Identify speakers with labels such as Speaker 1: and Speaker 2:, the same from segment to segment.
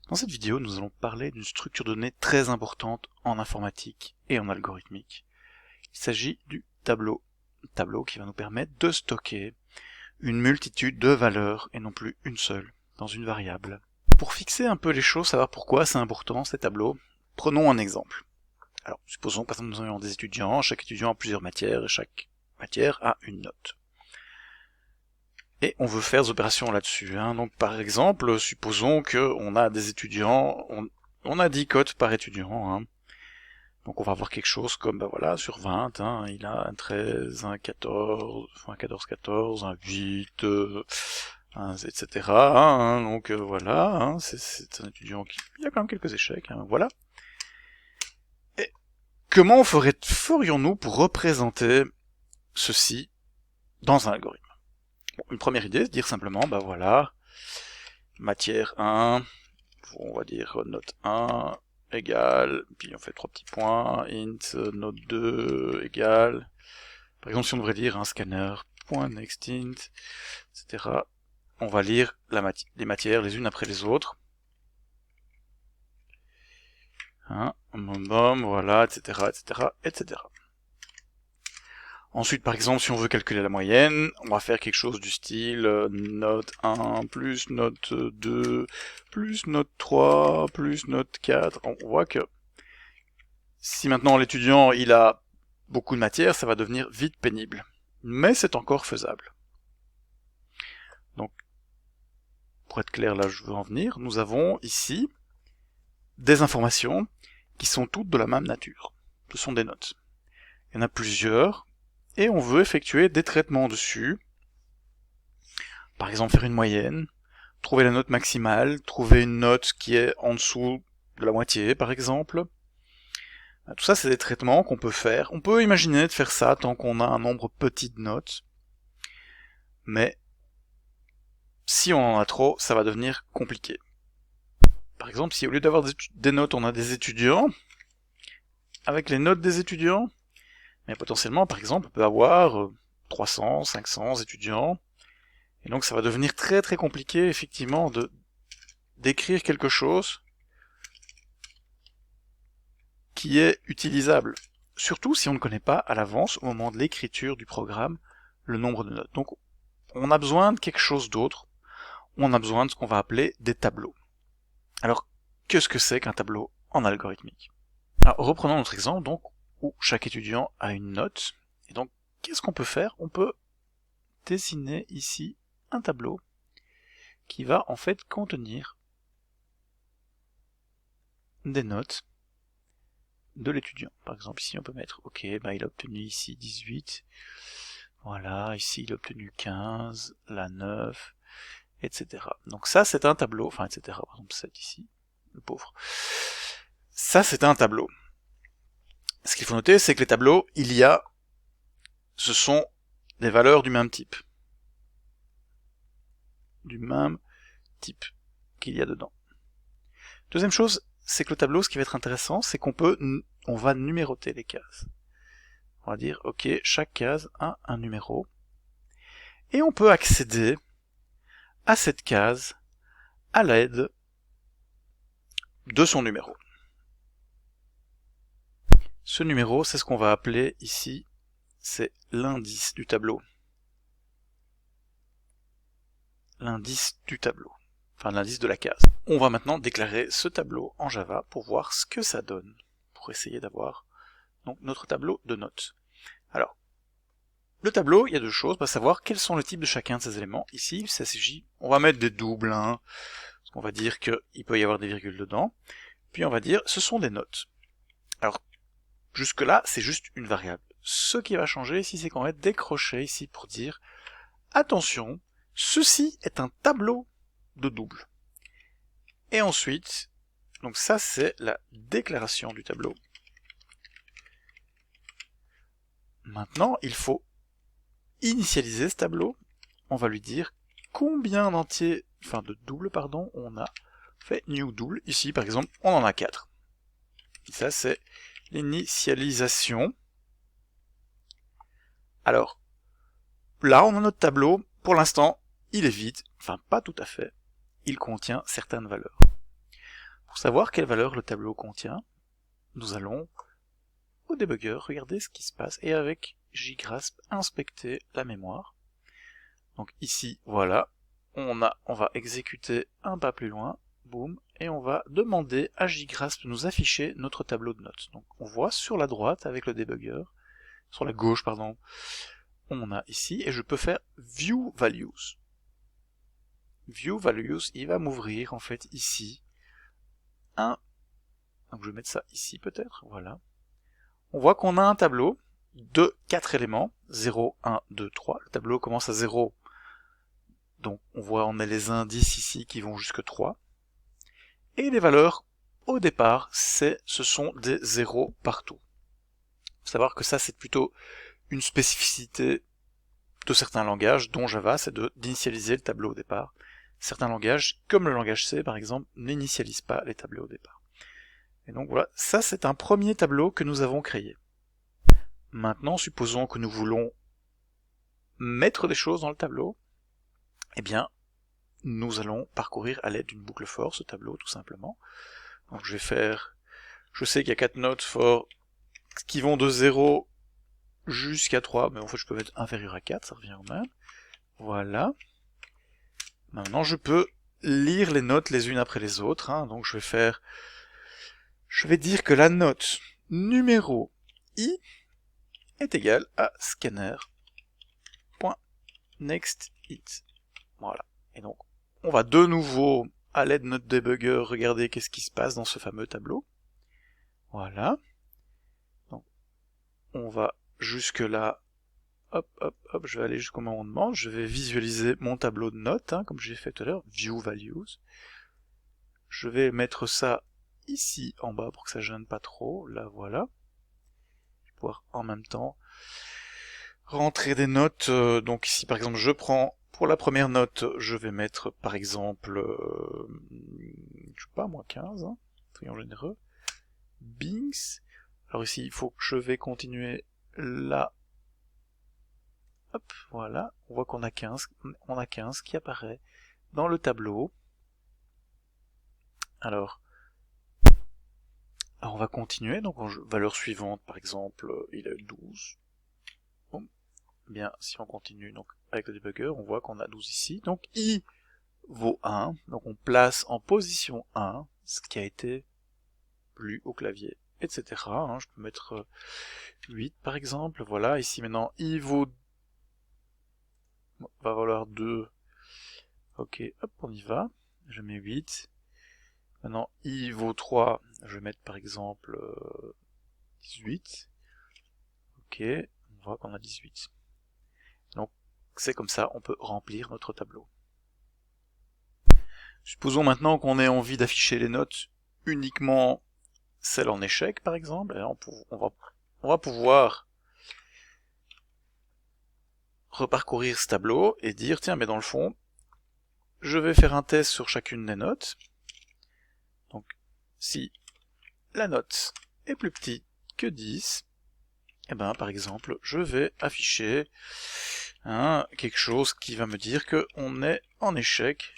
Speaker 1: Dans cette vidéo, nous allons parler d'une structure de données très importante en informatique et en algorithmique. Il s'agit du tableau. Tableau qui va nous permettre de stocker une multitude de valeurs et non plus une seule dans une variable. Pour fixer un peu les choses, savoir pourquoi c'est important ces tableaux, prenons un exemple. Alors, supposons par exemple nous avons des étudiants, chaque étudiant a plusieurs matières et chaque matière a une note. Et on veut faire des opérations là-dessus. Donc par exemple, supposons qu'on a des étudiants, on a 10 cotes par étudiant. Donc on va avoir quelque chose comme, voilà, sur 20, il a un 13, un 14, un 14, un 8, etc. Donc voilà, c'est un étudiant qui... Il y a quand même quelques échecs, voilà. Et comment ferions-nous pour représenter ceci dans un algorithme? Bon, une première idée, c'est de dire simplement, voilà, matière 1, on va dire note 1 égale, puis on fait 3 petits points, int note 2 égale, par exemple si on devrait dire un scanner, point next int, etc. On va lire les matières les unes après les autres. Voilà, etc., etc., etc. Ensuite, par exemple, si on veut calculer la moyenne, on va faire quelque chose du style note 1 plus note 2 plus note 3 plus note 4. On voit que si maintenant l'étudiant il a beaucoup de matière, ça va devenir vite pénible. Mais c'est encore faisable. Donc, pour être clair là où je veux en venir, nous avons ici des informations qui sont toutes de la même nature. Ce sont des notes. Il y en a plusieurs, et on veut effectuer des traitements dessus. Par exemple, faire une moyenne, trouver la note maximale, trouver une note qui est en dessous de la moitié, par exemple. Tout ça, c'est des traitements qu'on peut faire. On peut imaginer de faire ça tant qu'on a un nombre petit de notes. Mais si on en a trop, ça va devenir compliqué. Par exemple, si au lieu d'avoir des notes, on a des étudiants, avec les notes des étudiants, mais potentiellement, par exemple, on peut avoir 300, 500 étudiants, et donc ça va devenir très très compliqué, effectivement, d'écrire quelque chose qui est utilisable. Surtout si on ne connaît pas à l'avance, au moment de l'écriture du programme, le nombre de notes. Donc, on a besoin de quelque chose d'autre. On a besoin de ce qu'on va appeler des tableaux. Alors, qu'est-ce que c'est qu'un tableau en algorithmique? Alors, reprenons notre exemple, donc, où chaque étudiant a une note. Et donc, qu'est-ce qu'on peut faire? On peut dessiner ici un tableau qui va en fait contenir des notes de l'étudiant. Par exemple, ici on peut mettre, ok, il a obtenu ici 18, voilà, ici il a obtenu 15, là 9, etc. Donc ça c'est un tableau, enfin etc. Par exemple 7 ici, le pauvre. Ça c'est un tableau. Ce qu'il faut noter, c'est que les tableaux, ce sont des valeurs du même type. Du même type qu'il y a dedans. Deuxième chose, c'est que le tableau, ce qui va être intéressant, c'est on va numéroter les cases. On va dire, ok, chaque case a un numéro. Et on peut accéder à cette case à l'aide de son numéro. Ce numéro, c'est ce qu'on va appeler ici, c'est l'indice du tableau. L'indice du tableau. Enfin, l'indice de la case. On va maintenant déclarer ce tableau en Java pour voir ce que ça donne. Pour essayer d'avoir donc notre tableau de notes. Alors, le tableau, il y a deux choses, on va savoir quels sont les types de chacun de ces éléments. Ici, il s'agit, on va mettre des doubles, parce qu'on va dire qu'il peut y avoir des virgules dedans, puis on va dire, ce sont des notes. Alors, jusque-là, c'est juste une variable. Ce qui va changer ici, c'est qu'on va décrocher ici pour dire, attention, ceci est un tableau de doubles. Et ensuite, donc ça c'est la déclaration du tableau. Maintenant, il faut initialiser ce tableau. On va lui dire combien de doubles, on a fait new double. Ici, par exemple, on en a 4. Et ça, c'est l'initialisation. Alors, là, on a notre tableau. Pour l'instant, il est vide. Enfin, pas tout à fait. Il contient certaines valeurs. Pour savoir quelle valeur le tableau contient, nous allons au debugger regarder ce qui se passe et avec JGrasp inspecter la mémoire. Donc ici, voilà, on va exécuter un pas plus loin, boum, et on va demander à JGrasp de nous afficher notre tableau de notes. Donc on voit sur la droite avec le debugger, sur la gauche pardon, on a ici, et je peux faire View Values. View Values, il va m'ouvrir en fait ici un, donc je vais mettre ça ici peut-être, voilà. On voit qu'on a un tableau de 4 éléments, 0, 1, 2, 3. Le tableau commence à 0, donc on a les indices ici qui vont jusque 3. Et les valeurs, au départ, ce sont des 0 partout. Il faut savoir que ça, c'est plutôt une spécificité de certains langages, dont Java, c'est d'initialiser le tableau au départ. Certains langages, comme le langage C par exemple, n'initialisent pas les tableaux au départ. Et donc voilà, ça c'est un premier tableau que nous avons créé. Maintenant, supposons que nous voulons mettre des choses dans le tableau, eh bien, nous allons parcourir à l'aide d'une boucle for ce tableau, tout simplement. Donc je vais faire, je sais qu'il y a 4 notes for qui vont de 0 jusqu'à 3, mais en fait je peux mettre inférieur à 4, ça revient au même. Voilà. Maintenant je peux lire les notes les unes après les autres, hein. Donc je vais dire que la note numéro I est égale à scanner.nextIt. Voilà. Et donc, on va de nouveau, à l'aide de notre debugger, regarder qu'est-ce qui se passe dans ce fameux tableau. Voilà. Donc, on va jusque là. Hop, hop, hop, je vais aller jusqu'au moment où on demande. Je vais visualiser mon tableau de notes, hein, comme j'ai fait tout à l'heure. View Values. Je vais mettre ça ici en bas pour que ça gêne pas trop. Là, voilà. Je vais pouvoir en même temps rentrer des notes. Donc ici, par exemple, je prends pour la première note, je vais mettre par exemple, je sais pas, moins 15, hein, soyons généreux. Bings. Alors ici, il faut que je vais continuer là. Hop, voilà. On voit qu'on a 15, qui apparaît dans le tableau. Alors on va continuer. Donc, valeur suivante, par exemple, il a 12. Bon. Bien, si on continue donc avec le debugger, on voit qu'on a 12 ici. Donc, I vaut 1. Donc, on place en position 1 ce qui a été lu au clavier, etc. Hein, je peux mettre 8 par exemple. Voilà, ici maintenant, I va valoir 2. Ok, hop, on y va. Je mets 8. Maintenant, I vaut 3. Je vais mettre par exemple 18. Ok, on voit qu'on a 18. Donc, c'est comme ça, on peut remplir notre tableau. Supposons maintenant qu'on ait envie d'afficher les notes uniquement celles en échec, par exemple. Et on va pouvoir reparcourir ce tableau et dire, tiens, mais dans le fond, je vais faire un test sur chacune des notes. Donc, si la note est plus petite que 10, et ben, par exemple, je vais afficher quelque chose qui va me dire qu'on est en échec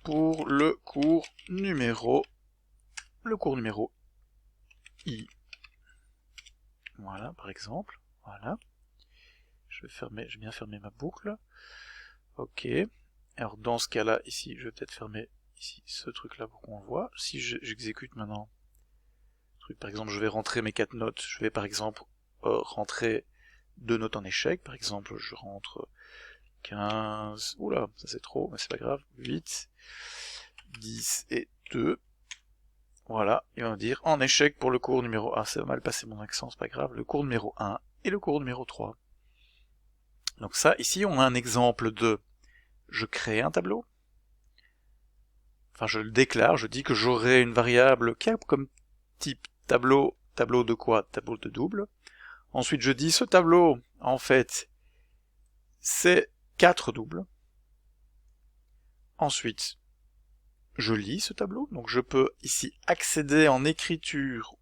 Speaker 1: pour le cours numéro I. Voilà, par exemple. Voilà. Je vais bien fermer ma boucle. Ok. Alors dans ce cas-là, ici, je vais peut-être fermer ici ce truc-là pour qu'on le voit. Si j'exécute maintenant, par exemple, je vais rentrer mes 4 notes. Je vais par exemple rentrer 2 notes en échec. Par exemple, je rentre 15. Oula, ça c'est trop, mais c'est pas grave. 8, 10 et 2. Voilà, il va me dire en échec pour le cours numéro 1. C'est mal passé mon accent, c'est pas grave. Le cours numéro 1 et le cours numéro 3. Donc ça, ici, on a un exemple de je crée un tableau. Enfin, je le déclare, je dis que j'aurai une variable qui a comme type tableau. Tableau de quoi? Tableau de double. Ensuite, je dis ce tableau, en fait, c'est 4 doubles. Ensuite, je lis ce tableau. Donc je peux ici accéder en écriture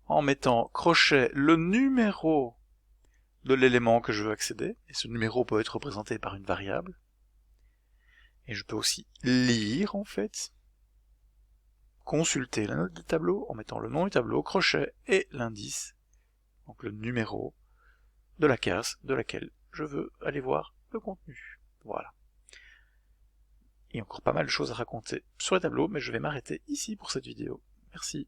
Speaker 1: en mettant crochet le numéro de l'élément que je veux accéder. Et ce numéro peut être représenté par une variable. Et je peux aussi lire, en fait. consulter la note du tableau en mettant le nom du tableau, crochet et l'indice, donc le numéro de la case de laquelle je veux aller voir le contenu. Voilà. Il y a encore pas mal de choses à raconter sur les tableaux, mais je vais m'arrêter ici pour cette vidéo. Merci.